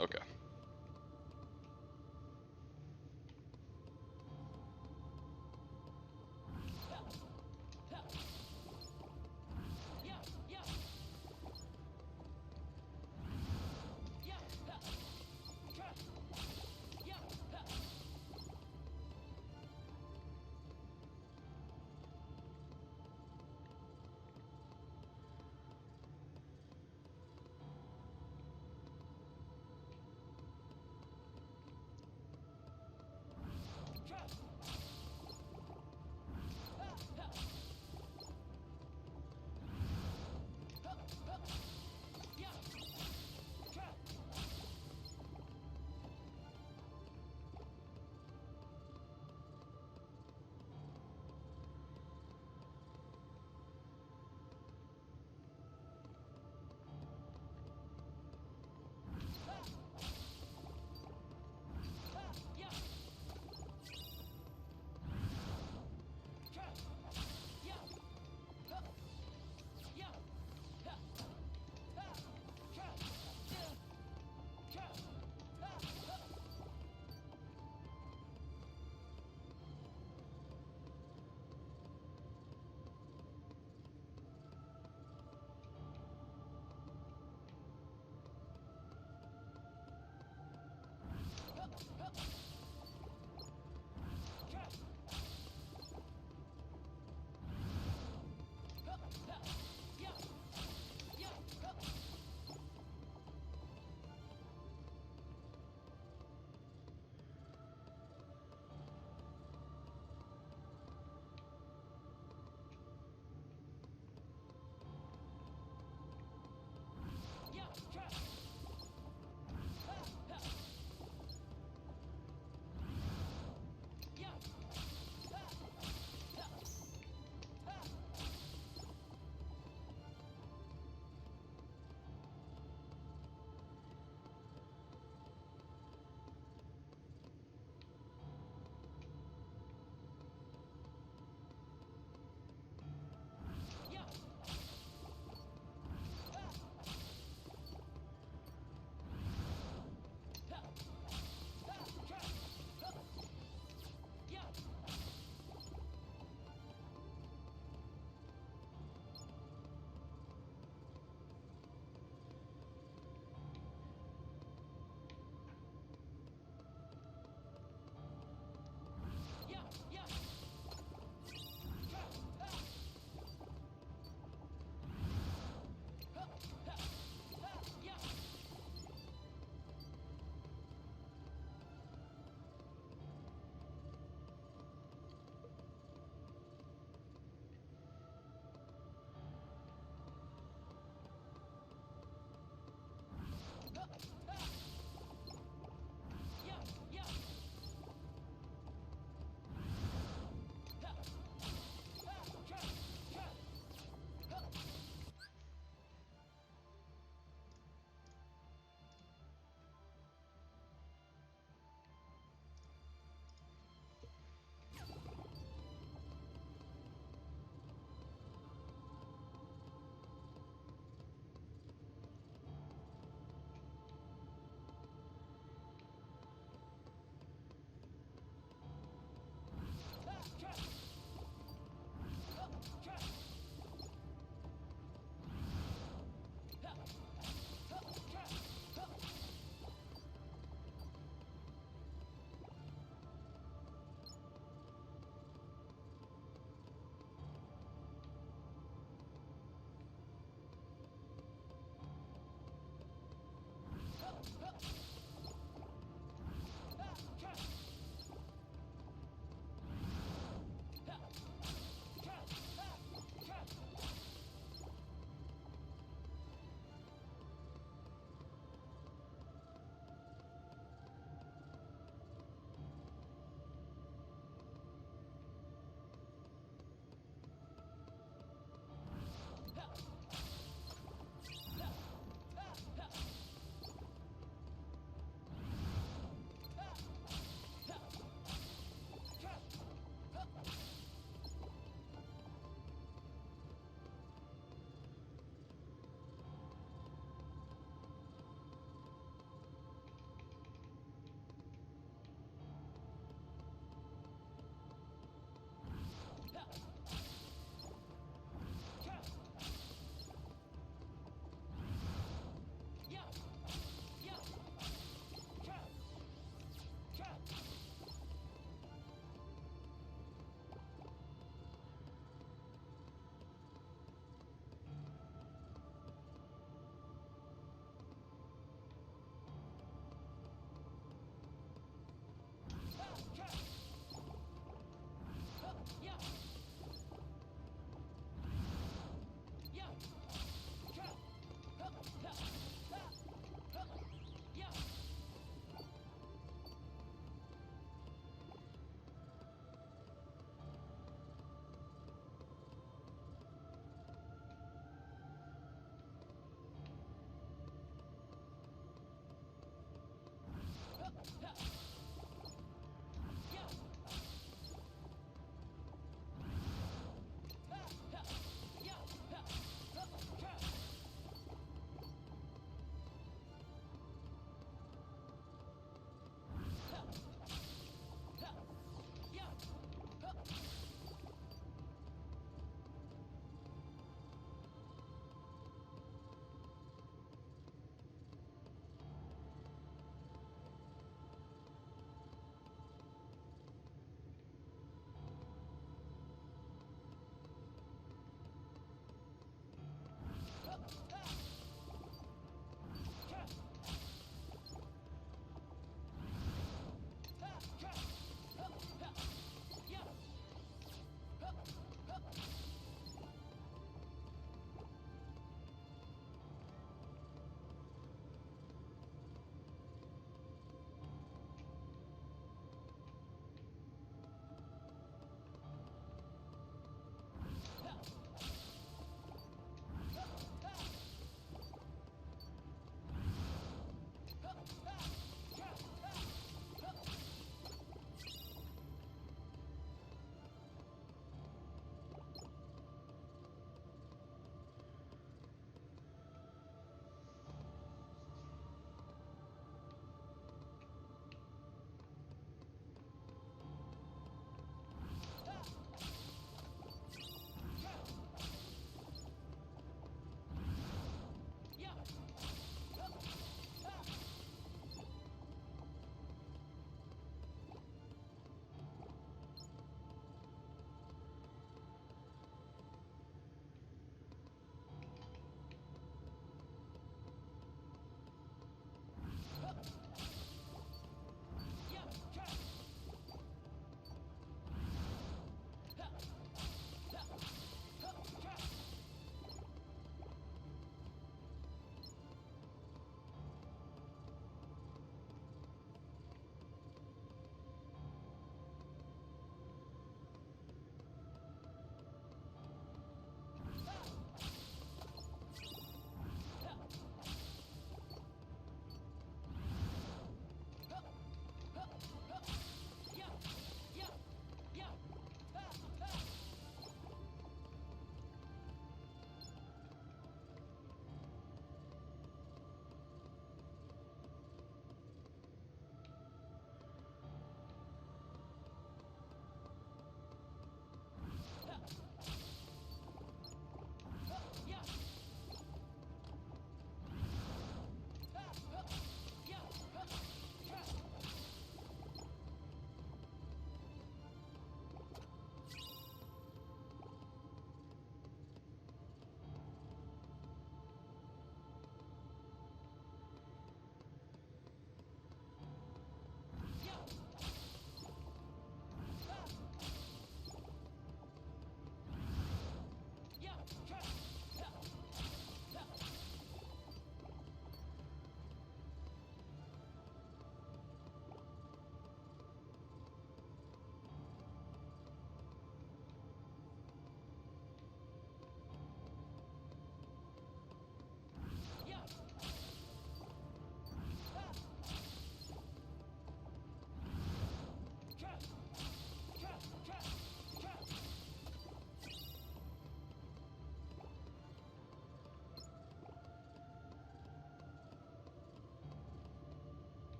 Okay.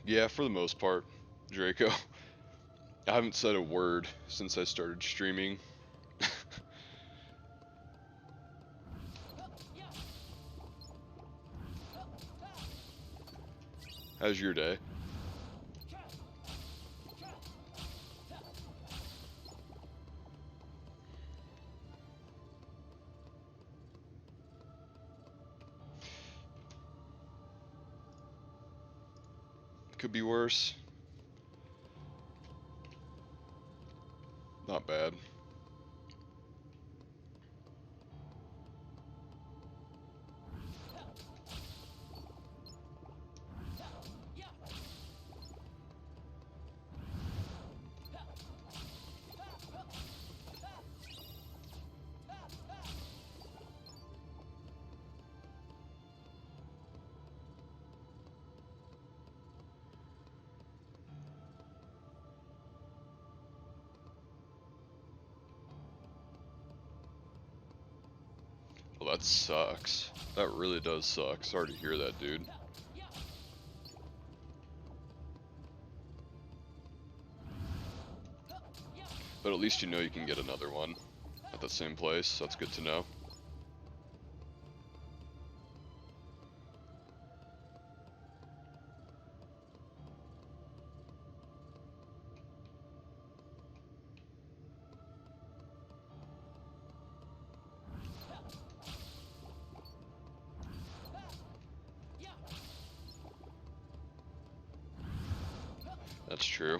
Yeah, for the most part, Draco. I haven't said a word since I started streaming. How's your day? Could be worse. Not bad. Well, that sucks. That really does suck. Sorry to hear that, dude. But at least you know you can get another one at the same place. That's good to know. That's true.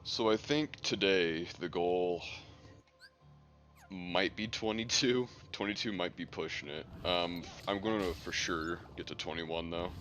So I think today the goal might be 22. 22 might be pushing it. I'm going to for sure get to 21 though.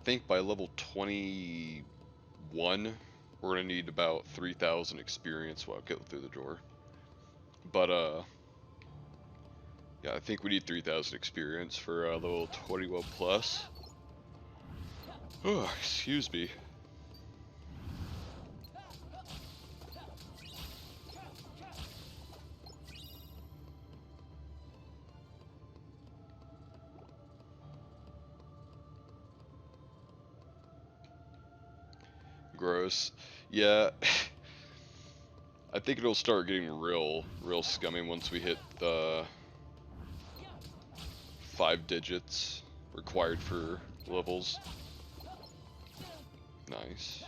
think by level 21, we're gonna need about 3,000 experience while getting through the door. But yeah, I think we need 3,000 experience for level 21 plus. Oh, excuse me. Gross. Yeah. I think it'll start getting real scummy once we hit the 5 digits required for levels. Nice.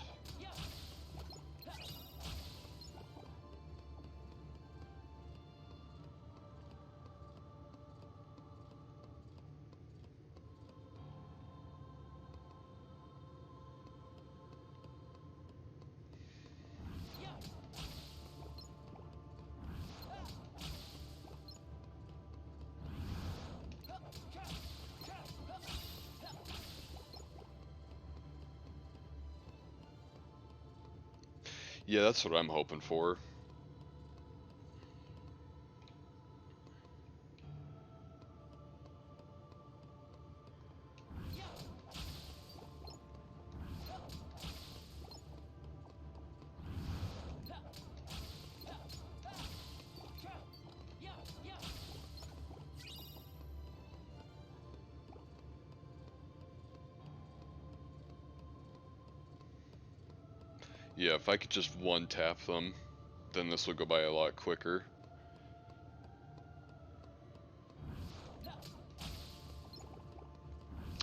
Yeah, that's what I'm hoping for. Yeah, if I could just one tap them, then this will go by a lot quicker.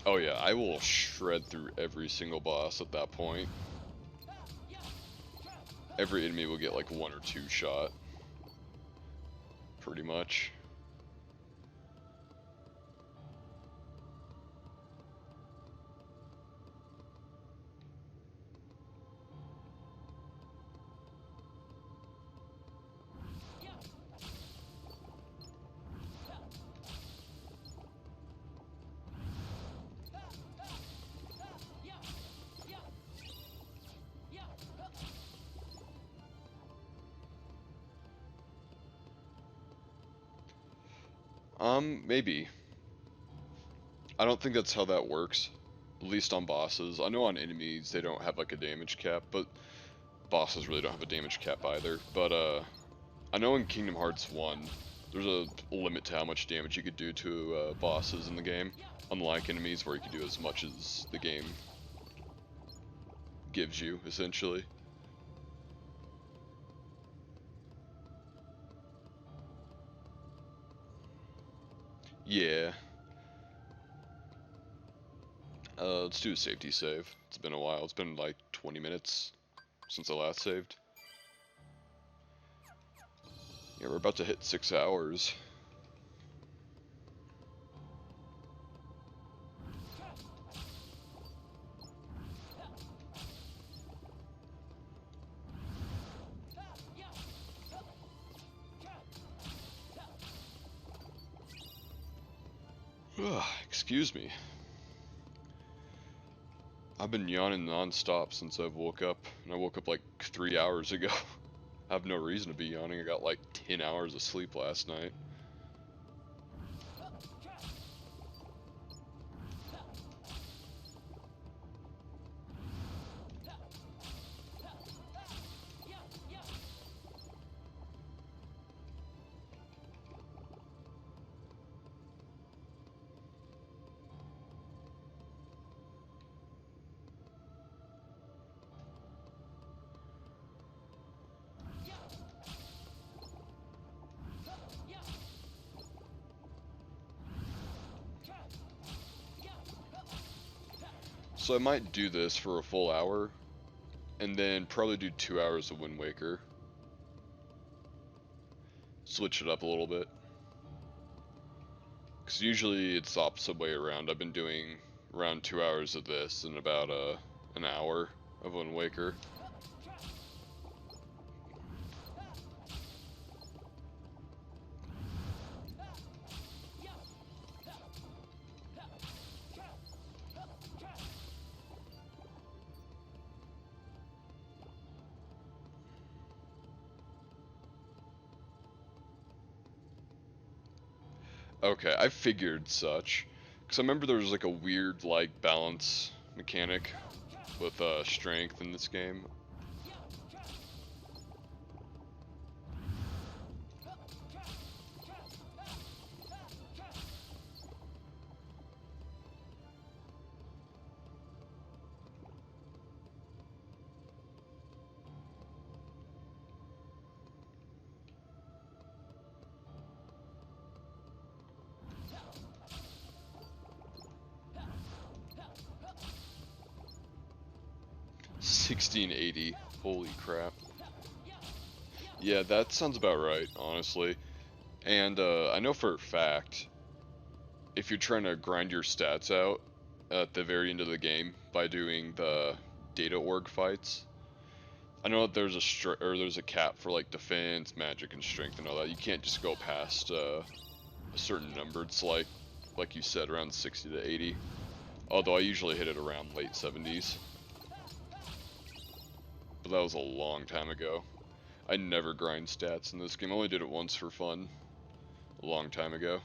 Oh yeah, I will shred through every single boss at that point. Every enemy will get like 1 or 2 shot. Pretty much. Maybe. I don't think that's how that works. At least on bosses. I know on enemies they don't have like a damage cap, but bosses really don't have a damage cap either. But I know in Kingdom Hearts 1, there's a limit to how much damage you could do to bosses in the game. Unlike enemies where you can do as much as the game gives you, essentially. Yeah. Let's do a safety save. It's been a while. It's been like 20 minutes since I last saved. Yeah, we're about to hit 6 hours. Excuse me. I've been yawning non-stop since I've woke up, and I woke up like 3 hours ago. I have no reason to be yawning. I got like 10 hours of sleep last night. So I might do this for a full hour, and then probably do 2 hours of Wind Waker. Switch it up a little bit. Because usually it's the opposite way around. I've been doing around 2 hours of this and about an hour of Wind Waker. Okay, I figured such. Because I remember there was like a weird like balance mechanic with strength in this game. $16.80. Holy crap. Yeah, that sounds about right, honestly. And I know for a fact, if you're trying to grind your stats out at the very end of the game by doing the data org fights, I know that there's a cap for like defense, magic, and strength and all that. You can't just go past a certain number. It's like you said, around 60 to 80. Although I usually hit it around late 70s, but that was a long time ago. I never grind stats in this game. I only did it once for fun, a long time ago.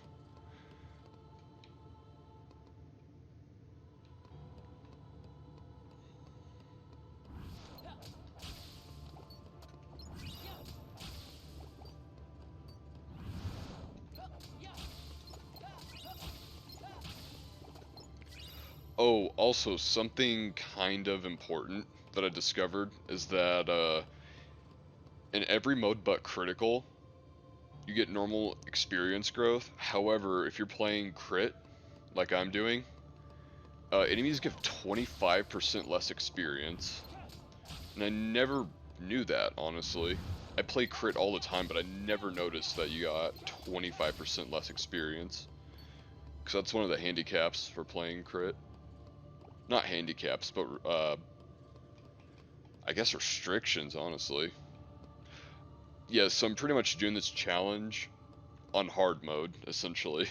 Oh, also something kind of important that I discovered is that in every mode but critical, you get normal experience growth. However, if you're playing crit, like I'm doing, enemies give 25% less experience. And I never knew that, honestly. I play crit all the time, but I never noticed that you got 25% less experience. Because that's one of the handicaps for playing crit. Not handicaps, but I guess restrictions, honestly. Yeah, so I'm pretty much doing this challenge on hard mode, essentially.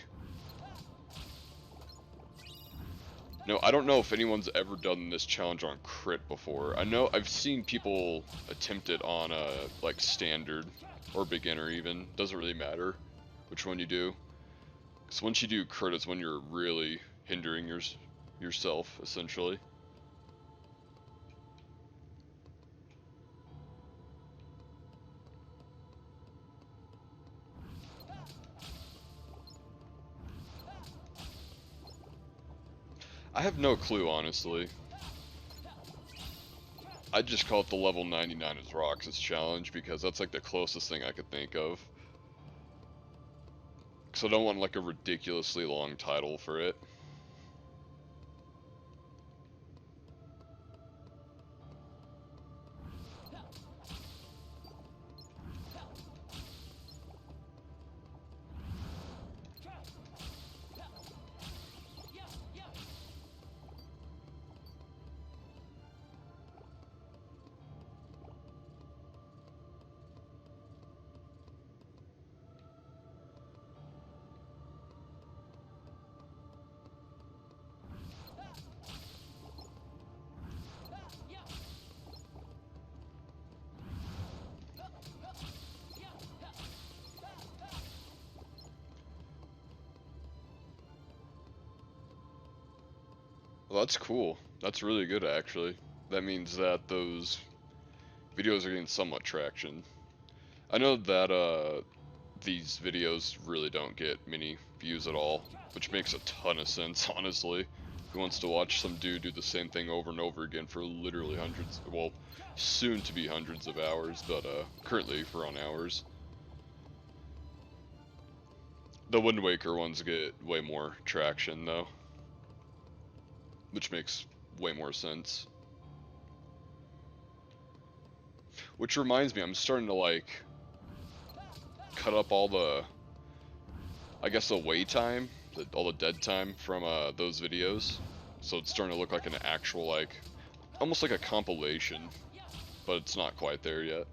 No, I don't know if anyone's ever done this challenge on crit before. I know I've seen people attempt it on like standard or beginner even. Doesn't really matter which one you do. Because once you do crit, it's when you're really hindering yourself, essentially. I have no clue, honestly. I'd just call it the level 99 as Roxas challenge because that's like the closest thing I could think of. Because I don't want like a ridiculously long title for it. Well, that's cool. That's really good, actually. That means that those videos are getting somewhat traction. I know that these videos really don't get many views at all, which makes a ton of sense, honestly. Who wants to watch some dude do the same thing over and over again for literally hundreds, well, soon to be hundreds of hours, but currently we're on hours. The Wind Waker ones get way more traction, though, which makes way more sense. Which reminds me, I'm starting to, like, cut up all the, I guess, the wait time, all the dead time from those videos. So it's starting to look like an actual, like, almost like a compilation, but it's not quite there yet.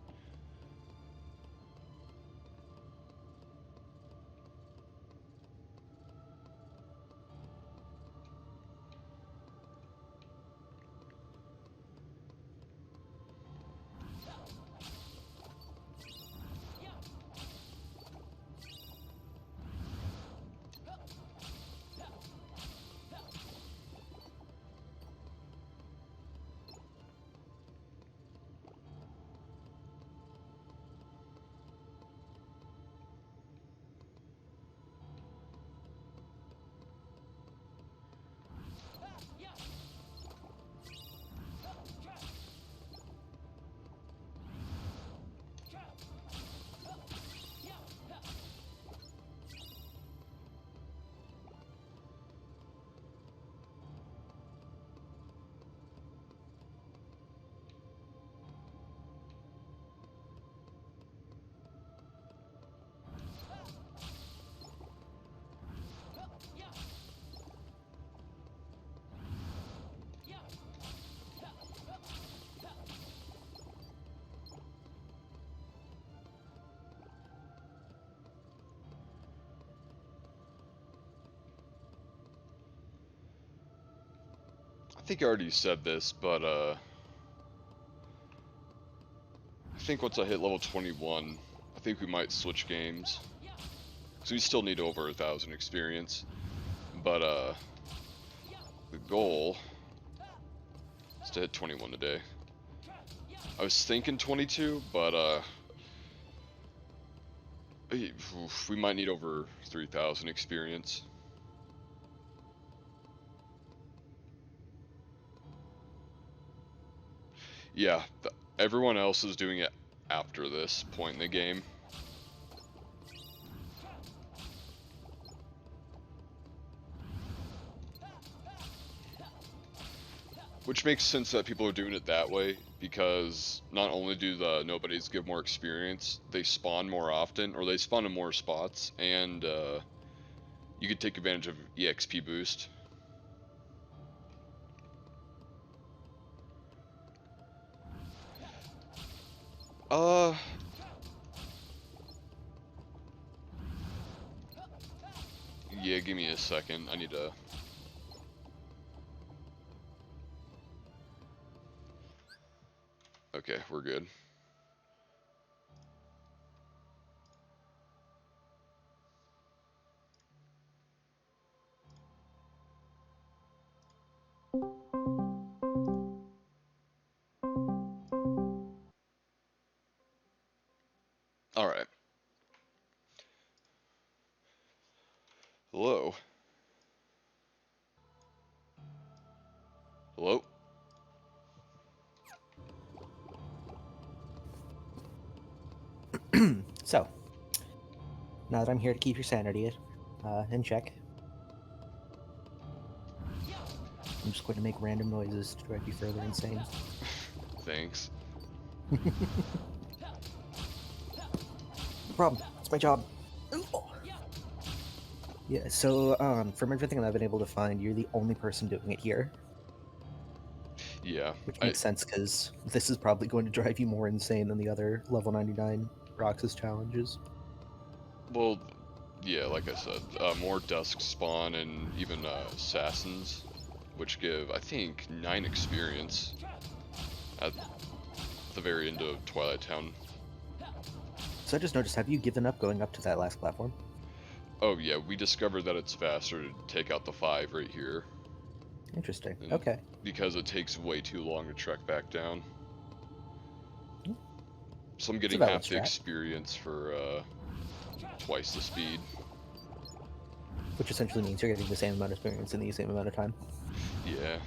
think I already said this, but I think once I hit level 21, I think we might switch games. So we still need over 1,000 experience. But the goal is to hit 21 today. I was thinking 22, but we might need over 3,000 experience. Yeah, everyone else is doing it after this point in the game. Which makes sense that people are doing it that way, because not only do the nobodies give more experience, they spawn more often, or they spawn in more spots, and you can take advantage of EXP boost. Yeah, give me a second. I need to... Okay, we're good. Alright. Hello? Hello? So, now that I'm here to keep your sanity in check, I'm just going to make random noises to drive you further insane. Thanks. No problem. It's my job. Yeah, so from everything that I've been able to find, you're the only person doing it here. Yeah. Which makes sense, because this is probably going to drive you more insane than the other level 99 Roxas challenges. Well, yeah, like I said, more dusk spawn and even assassins, which give, I think, 9 experience at the very end of Twilight Town. So I just noticed, have you given up going up to that last platform? Oh yeah, we discovered that it's faster to take out the 5 right here. Interesting. And Okay. because it takes way too long to trek back down. Hmm. So I'm getting half the experience for twice the speed. Which essentially means you're getting the same amount of experience in the same amount of time. Yeah.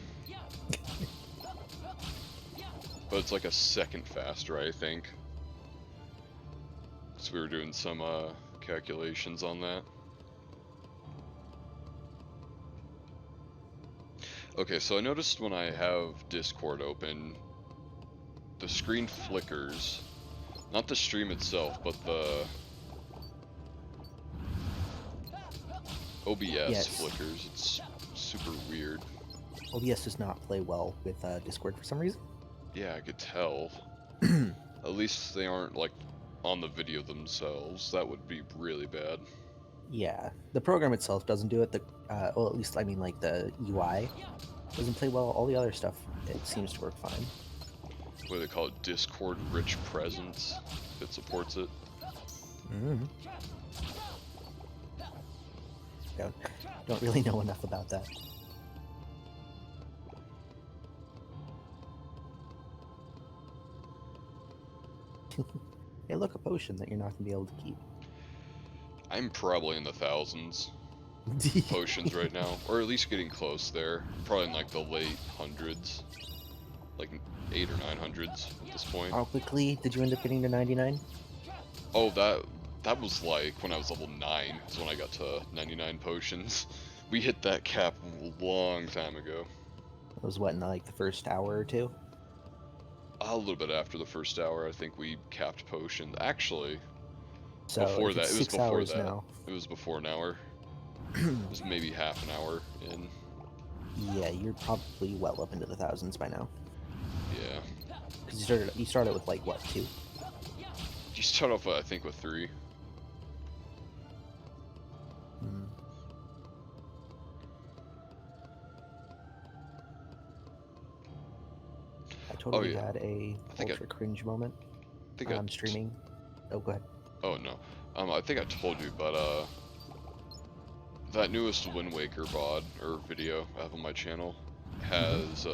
But it's like a second faster, I think. So we were doing some calculations on that. Okay, so I noticed when I have Discord open, the screen flickers. Not the stream itself, but the OBS flickers. It's super weird. OBS does not play well with Discord for some reason. Yeah, I could tell. At least they aren't, like, on the video themselves. That would be really bad. Yeah, the program itself doesn't do it. Well, at least, I mean, like, the UI doesn't play well. All the other stuff, it seems to work fine. What do they call it? Discord Rich Presence. It supports it. Mm-hmm. Don't really know enough about that. Hey, look, a potion that you're not going to be able to keep. I'm probably in the thousands potions right now, or at least getting close there. Probably in like the late hundreds, like 800 or 900s at this point. How quickly did you end up getting to 99? Oh, that was like when I was level 9 is when I got to 99 potions. We hit that cap a long time ago. It was what, in like the first hour or two? A little bit after the first hour, I think we capped potions. Actually, So before that, it's it was 6 before hours that. now. It was before an hour. It was maybe half an hour in. Yeah, you're probably well up into the thousands by now. Yeah. Because you started with like what, 2? You start off, I think, with 3. totally yeah. had a I think ultra cringe moment. I think I Streaming. Oh, go ahead. oh no. I think I told you, but that newest Wind Waker VOD or video I have on my channel has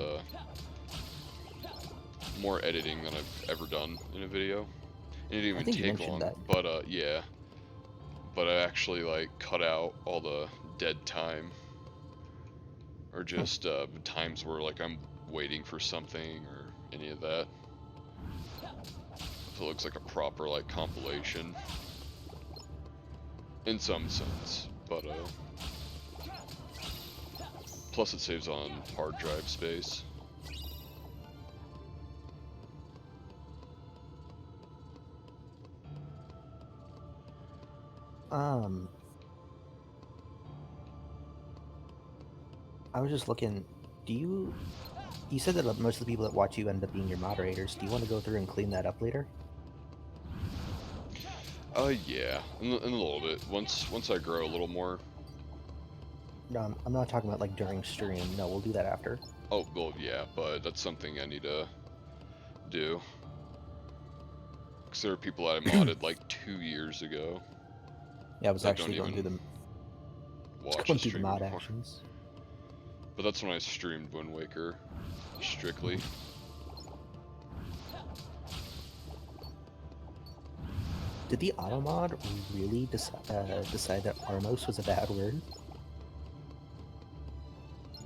more editing than I've ever done in a video. It didn't I even think you take mentioned long, that. but yeah. But I actually like cut out all the dead time or just times where like I'm waiting for something or any of that. So it looks like a proper like compilation in some sense, but plus it saves on hard drive space. I was just looking. Do you? You said that most of the people that watch you end up being your moderators. Do you want to go through and clean that up later? Yeah, in a little bit. Once I grow a little more. No, I'm not talking about like during stream. No, we'll do that after. Oh, well, yeah, but that's something I need to do. Because there are people that I modded like 2 years ago Yeah, I was that don't actually going through even the watch the stream mod anymore. actions. But that's when I streamed Wind Waker, strictly. Did the auto mod really decide that Armos was a bad word?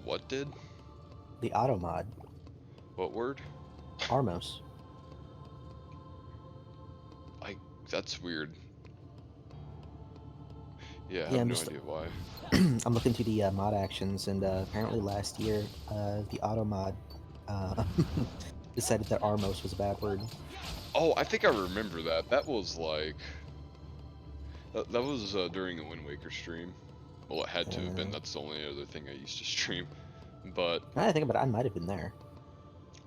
What did? The auto mod, What word? Armos. That's weird. Yeah, I Yeah, have I'm no just idea why. I'm looking through the mod actions, and apparently last year the auto mod decided that Armos was a bad word. Oh, I think I remember that. That was like... That was during a Wind Waker stream. Well, it had to have been. That's the only other thing I used to stream. But Now that I think about it, I might have been there.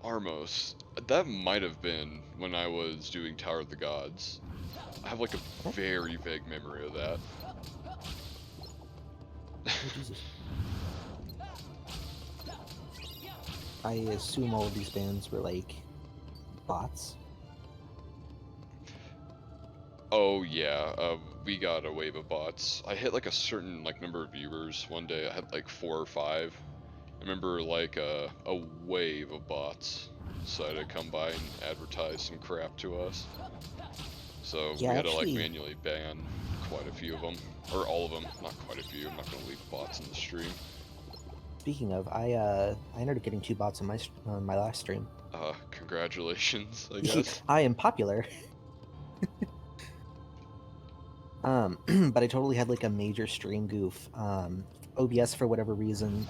Armos, that might have been when I was doing Tower of the Gods. I have like a very vague memory of that. Oh, Jesus. I assume all of these bands were like bots. Oh yeah, we got a wave of bots. I hit like a certain like number of viewers one day. I had like 4 or 5. I remember like a wave of bots decided to come by and advertise some crap to us. So Yeah, we had to like actually, manually ban quite a few of them, or all of them. Not quite a few. I'm not gonna leave bots in the stream. speaking of, I ended up getting 2 bots on my last stream. Congratulations, I guess. I am popular. But I totally had like a major stream goof. OBS for whatever reason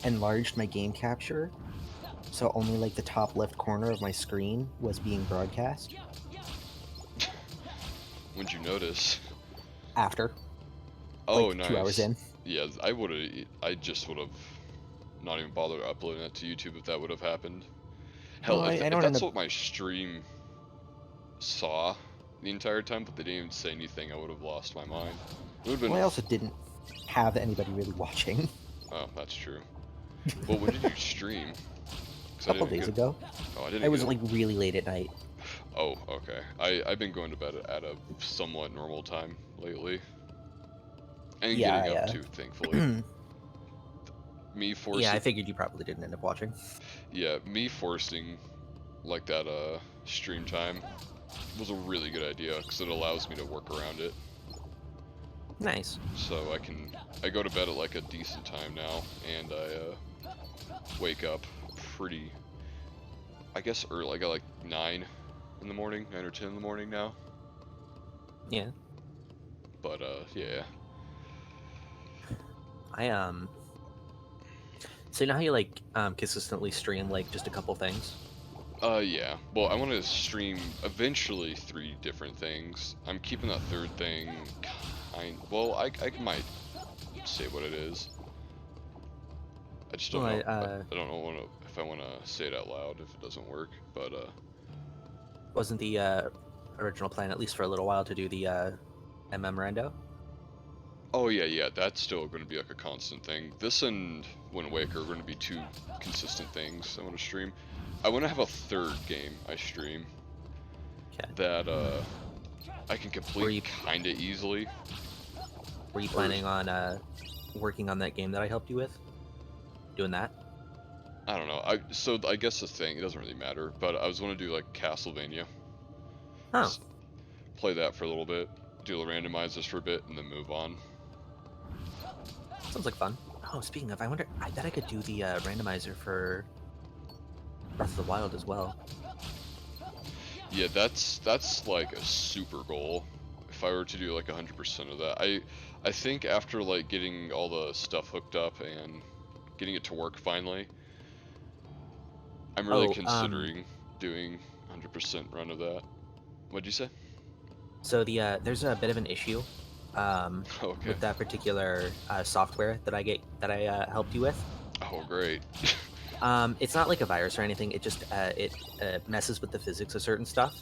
enlarged my game capture, so only like the top left corner of my screen was being broadcast. When'd you notice? After. Oh, like nice. 2 hours in. Yeah, I just would have not even bothered uploading that to YouTube if that would have happened. Hell, Well, if I don't that's end up... what my stream saw the entire time, but they didn't even say anything, I would have lost my mind. It would have been... Well, I also didn't have anybody really watching. Oh, that's true. Well, when did you stream? A couple days ago. Oh, I didn't. It was like really late at night. Oh, okay. I've been going to bed at a somewhat normal time lately. And Yeah, getting up too, thankfully. Me forcing... Yeah, I figured you probably didn't end up watching. Yeah, me forcing like that stream time was a really good idea because it allows me to work around it. Nice. So I go to bed at like a decent time now, and I wake up pretty, I guess early. I got like 9 in the morning, 9 or 10 in the morning now. Yeah. But yeah. So you know how you like consistently stream like just a couple things? Yeah. Well, I want to stream eventually 3 different things. I'm keeping that 3rd thing well, I might say what it is. I just don't know. I don't know if I want to say it out loud if it doesn't work, but wasn't the original plan, at least for a little while, to do the MM Rando? Oh yeah, that's still going to be like a constant thing. This and Wind Waker are going to be two consistent things I want to stream. I want to have a third game I stream Okay. that I can Were complete you kind of easily. were you Or planning on working on that game that I helped you with? Doing that? I don't know. So I guess the thing, it doesn't really matter, but I was going to do like Castlevania. Oh, Just play that for a little bit, do the randomizers for a bit, and then move on. sounds like fun. Oh, speaking of, I bet I could do the randomizer for Breath of the Wild as well. Yeah, that's like a super goal. If I were to do like 100% of that, I think after like getting all the stuff hooked up and getting it to work finally, I'm really Oh, considering doing 100% run of that. What'd you say? so there's a bit of an issue Okay. with that particular software that I helped you with. Oh, great. It's not like a virus or anything. It just it messes with the physics of certain stuff.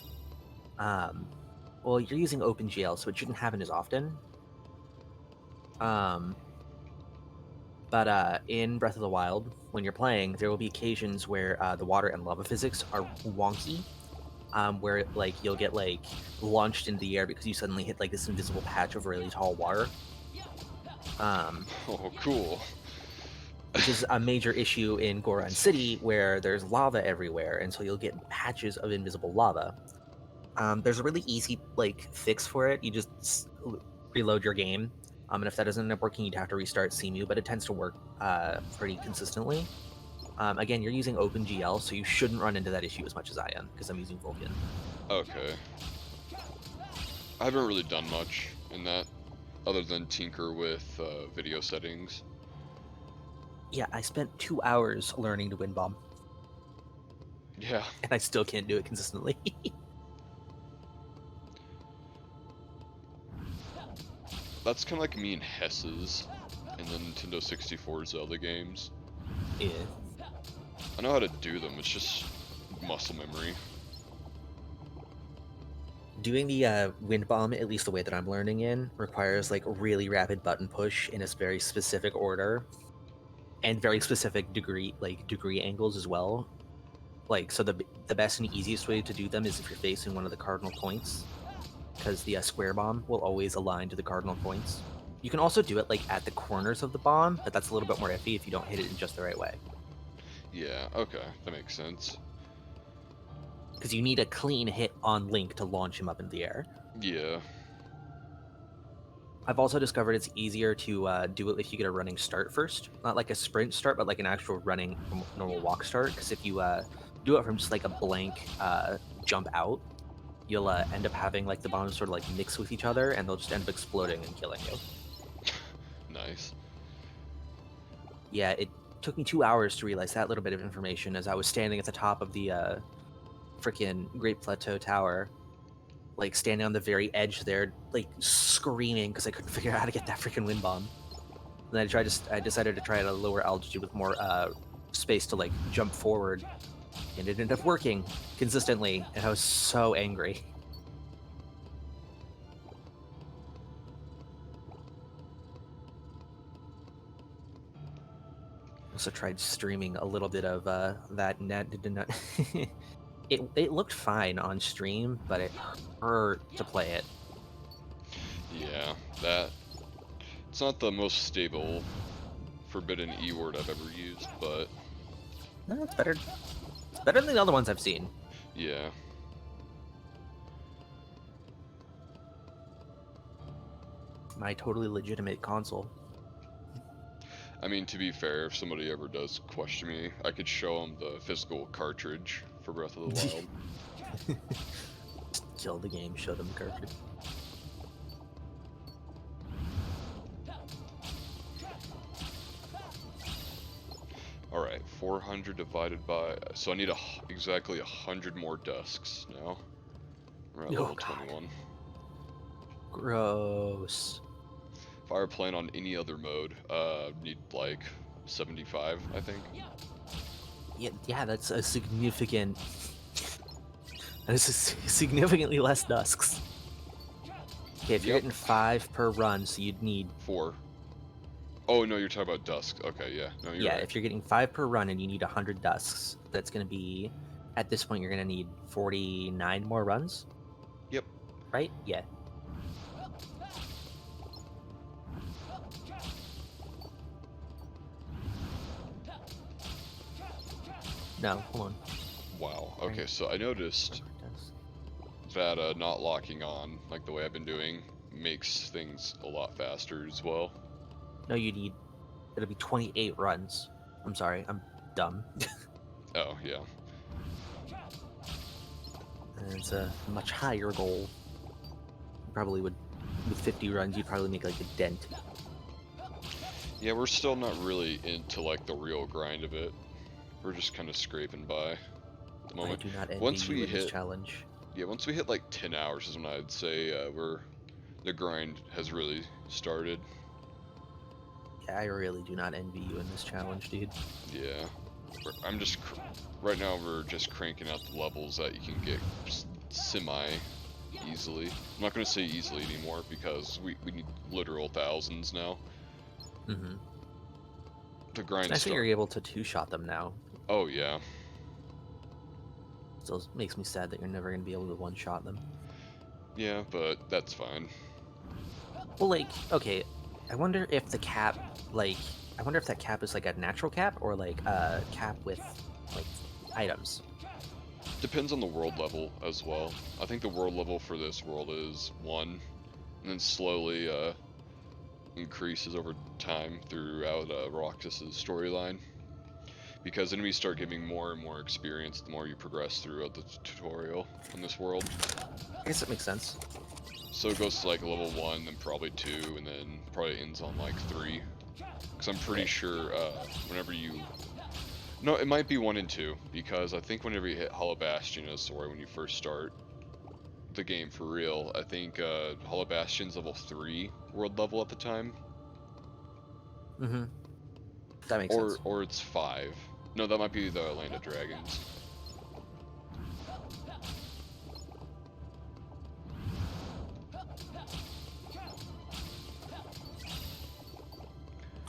Um, well, you're using OpenGL, so it shouldn't happen as often. Um, but in Breath of the Wild, when you're playing, there will be occasions where the water and lava physics are wonky, where like you'll get like launched into the air because you suddenly hit like this invisible patch of really tall water. Oh, cool. Which is a major issue in Goron City, where there's lava everywhere, and so you'll get patches of invisible lava. There's a really easy like fix for it. You just reload your game, and if that doesn't end up working, you'd have to restart CMU, but it tends to work pretty consistently. Again, you're using OpenGL, so you shouldn't run into that issue as much as I am, because I'm using Vulkan. Okay. I haven't really done much in that, other than tinker with video settings. Yeah, I spent 2 hours learning to Wind Bomb, Yeah. and I still can't do it consistently. That's kind of like me and Hess's in the Nintendo 64 Zelda games. Yeah. I know how to do them, it's just muscle memory. Doing the Wind Bomb, at least the way that I'm learning in, requires like really rapid button push in a very specific order, and very specific degree angles as well. Like, so the best and easiest way to do them is if you're facing one of the cardinal points, because the square bomb will always align to the cardinal points. You can also do it like at the corners of the bomb, but that's a little bit more iffy if you don't hit it in just the right way. Yeah, okay, that makes sense. Because you need a clean hit on Link to launch him up into the air. Yeah. I've also discovered it's easier to do it if you get a running start first. Not like a sprint start, but like an actual running normal walk start. Because if you do it from just like a blank jump out, you'll end up having like the bombs sort of like mix with each other, and they'll just end up exploding and killing you. Nice. Yeah, it took me 2 hours to realize that little bit of information as I was standing at the top of the freaking Great Plateau Tower, like standing on the very edge there, like screaming because I couldn't figure out how to get that freaking wind bomb. And I decided to try at a lower altitude with more space to like jump forward, and it ended up working consistently, and I was so angry. Also tried streaming a little bit of that, and that did not. It looked fine on stream, but it hurt to play it. Yeah, it's not the most stable forbidden E word I've ever used, but No, it's better. It's better than the other ones I've seen. yeah. My totally legitimate console. I mean, to be fair, if somebody ever does question me, I could show them the physical cartridge for Breath of the Wild. Just kill the game, show them the cartridge. Alright, 400 divided by... So I need exactly 100 more dusks now. We're at Oh, level God. 21. Gross. If I were playing on any other mode, need like 75, I think. Yeah, that's a significant... That is significantly less dusks. Okay, if you're Yep. getting 5 per run, so you'd need 4. Oh no, you're talking about dusk. Okay, yeah. No, you're yeah, right. if you're getting 5 per run and you need 100 dusks, that's gonna be at this point you're gonna need 49 more runs, Yep. right? Yeah. No, hold on. Wow. Okay, so I noticed that not locking on, like the way I've been doing, makes things a lot faster as well. No, you need it'll be 28 runs. I'm sorry, I'm dumb. Oh, yeah. And it's a much higher goal. You probably would, with 50 runs, you'd probably make like a dent. Yeah, we're still not really into like the real grind of it. We're just kind of scraping by at the I moment. do not envy Once you we in this hit, challenge. yeah, once we hit like 10 hours is when I'd say the grind has really started. Yeah, I really do not envy you in this challenge, dude. Yeah. I'm just right now we're just cranking out the levels that you can get semi easily. I'm not gonna say easily anymore because we need literal thousands now. Mm-hmm. The grind I think you're start. able to two-shot them now. Oh yeah. Still makes me sad that you're never gonna be able to one-shot them. Yeah, but that's fine. Well, like, okay, I wonder if the cap, like, I wonder if that cap is like a natural cap or like a cap with like items. Depends on the world level as well. I think the world level for this world is 1, and then slowly increases over time throughout Roxas's storyline. Because enemies start giving more and more experience the more you progress throughout the tutorial in this world. I guess that makes sense. So it goes to like level 1, then probably 2, and then probably ends on like 3. Because I'm pretty sure whenever you... No, it might be 1 and 2, because I think whenever you hit Hollow Bastion as story when you first start the game for real, I think Hollow Bastion's level 3 world level at the time. Mm-hmm. That makes sense. Or it's 5. No, that might be the Land of Dragons.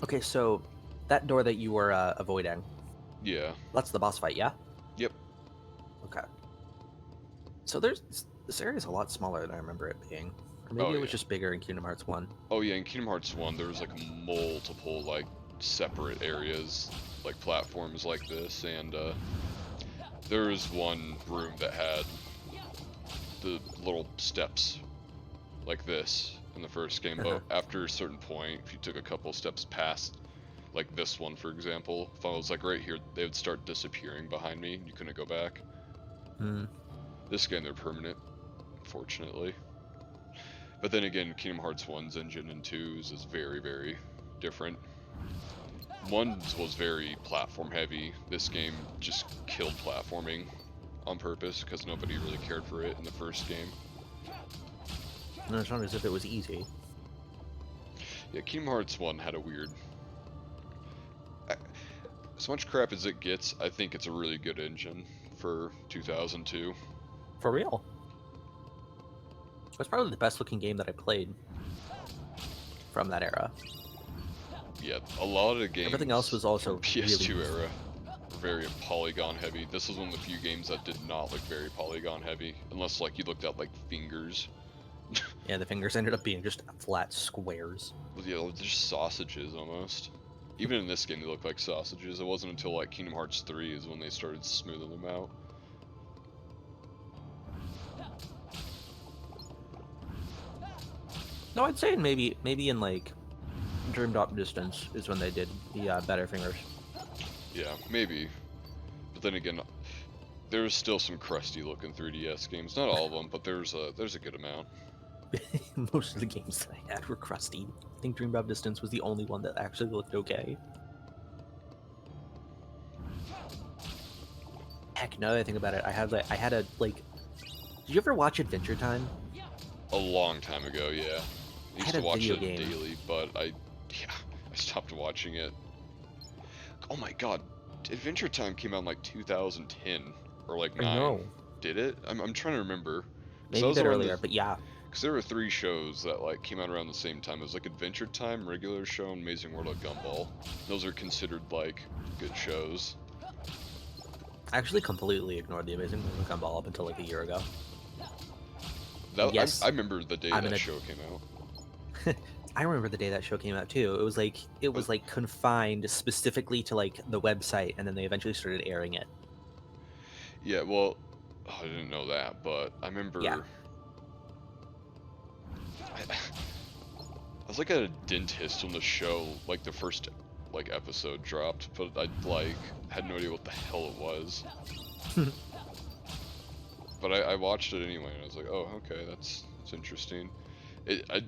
Okay, so that door that you were avoiding, Yeah. that's the boss fight, yeah? Yep. Okay. So this area is a lot smaller than I remember it being. Or maybe Oh, it was yeah. just bigger in Kingdom Hearts 1. Oh yeah, in Kingdom Hearts 1 there was like multiple like separate areas, like platforms like this, and there was one room that had the little steps like this in the first game, Uh-huh. but after a certain point, if you took a couple steps past, like this one for example, if I was like right here, they would start disappearing behind me, and you couldn't go back. Hmm. This game they're permanent, fortunately. But then again, Kingdom Hearts 1's engine and 2's is very, very different. 1 was very platform heavy. This game just killed platforming on purpose because nobody really cared for it in the first game. No, it's not as if it was easy. Yeah, Kingdom Hearts 1 had a weird... As much crap as it gets, I think it's a really good engine for 2002. For real. It's probably the best looking game that I played from that era. Yeah, a lot of the games Everything else was also from PS2 really... era were very polygon heavy. This was one of the few games that did not look very polygon heavy, unless like you looked at like fingers. Yeah, the fingers ended up being just flat squares. Yeah, they're just sausages almost. Even in this game they look like sausages. It wasn't until like Kingdom Hearts 3 is when they started smoothing them out. No, I'd say maybe in like Dream Drop Distance is when they did the better fingers. Yeah, maybe. But then again, there's still some crusty looking 3DS games. Not all of them, but there's a good amount. Most of the games that I had were crusty. I think Dream Drop Distance was the only one that actually looked okay. Heck, now that I think about it, I had a like. Did you ever watch Adventure Time? A long time ago, yeah. I used had to a watch video it game. daily, but I stopped watching it. Oh my god, Adventure Time came out in like 2010 or like 9. I know. Did it? I'm trying to remember. Maybe a bit earlier, but yeah. Because there were 3 shows that like came out around the same time. It was like Adventure Time, Regular Show, and Amazing World of Gumball. Those are considered like good shows. I actually completely ignored the Amazing World of Gumball up until like a year ago. That, Yes, I remember the day I'm that an show came out. I remember the day that show came out too. It was like confined specifically to like the website, and then they eventually started airing it. Yeah, well, I didn't know that, but I Yeah. remember I was like a dentist when the show, like the first like episode dropped, but I like had no idea what the hell it was. But I watched it anyway, and I was like, oh, okay, that's interesting. I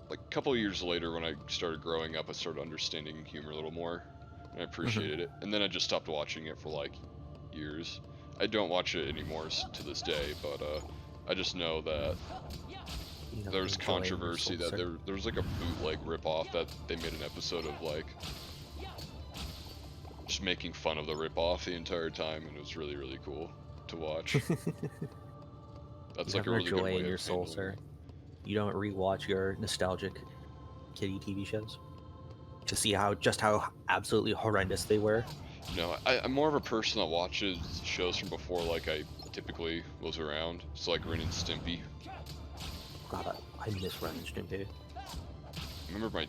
like a couple of years later, when I started growing up, I started understanding humor a little more, and I appreciated it. And then I just stopped watching it for like years. I don't watch it anymore to this day, but I just know that You know, there's enjoy in your controversy soul, that sir. there's like a bootleg ripoff that they made an episode of like just making fun of the ripoff the entire time, and it was really really cool to watch. That's You like have a no really good joy way in your of soul, handling sir. it. You don't rewatch your nostalgic kiddie TV shows to see how absolutely horrendous they were. No, I'm more of a person that watches shows from before, like I typically was around. So like Ren and Stimpy. God, I miss Ren and Stimpy. I remember my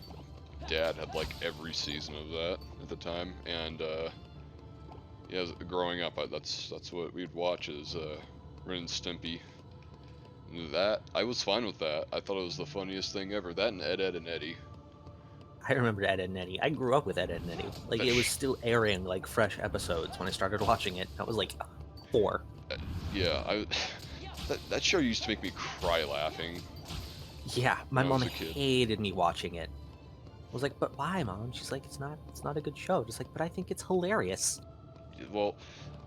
dad had like every season of that at the time, and yeah, growing up, that's what we'd watch is Ren and Stimpy. And that I was fine with that. I thought it was the funniest thing ever. That and Ed, Ed and Eddie. I remember Ed, Ed and Eddie. I grew up with Ed, Ed and Eddie. Like, That it was still airing like fresh episodes when I started watching it. I was like 4. yeah, that show used to make me cry laughing Yeah, my when I mom was a kid. hated me watching it. I was like, but why, Mom? She's like, it's not a good show. Just like, but I think it's hilarious. Well,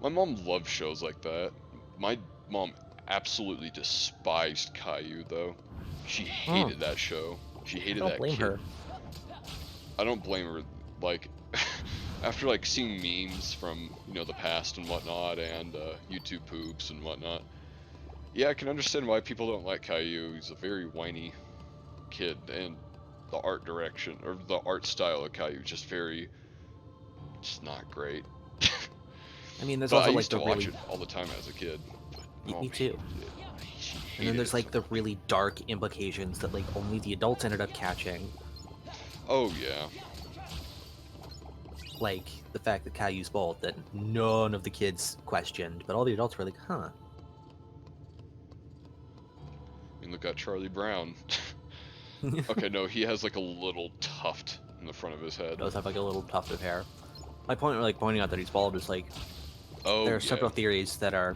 my mom loved shows like that. My mom absolutely despised Caillou, though. She Oh, hated that show. She I hated don't that blame kid. her. I don't blame her. Like, after like seeing memes from the past and whatnot, and YouTube poops and whatnot, yeah, I can understand why people don't like Caillou. He's a very whiny kid, and the art direction or the art style of Caillou is just not great. I mean, there's But I also like used to the watch really, it all the time as a kid. But me Mom too. hated it. She And then hated there's it so like the much. really dark implications that like only the adults ended up catching, Oh yeah. like the fact that Caillou's bald that none of the kids questioned, but all the adults were like, huh. I mean, look at Charlie Brown. Okay, no, he has like a little tuft in the front of his head. Does have like a little tuft of hair. My point, like pointing out that he's bald, is like there Oh are yeah. several theories that are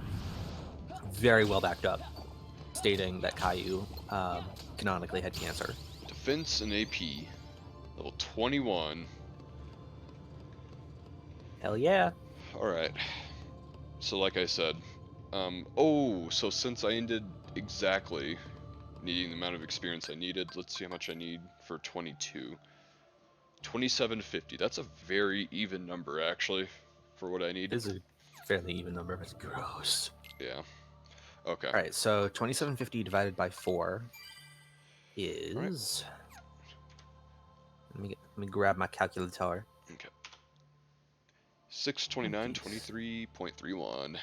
very well backed up, stating that Caillou canonically had cancer. Defense and AP, level 21. Hell yeah! All right. So like I said, oh, so since I ended exactly needing the amount of experience I needed, let's see how much I need for 22. 2750. That's a very even number actually for what I need. This is a fairly even number, but it's gross. Yeah. Okay. All right, so 2750 divided by 4 All right. is. Let me grab my calculator. Okay. 629.23.31.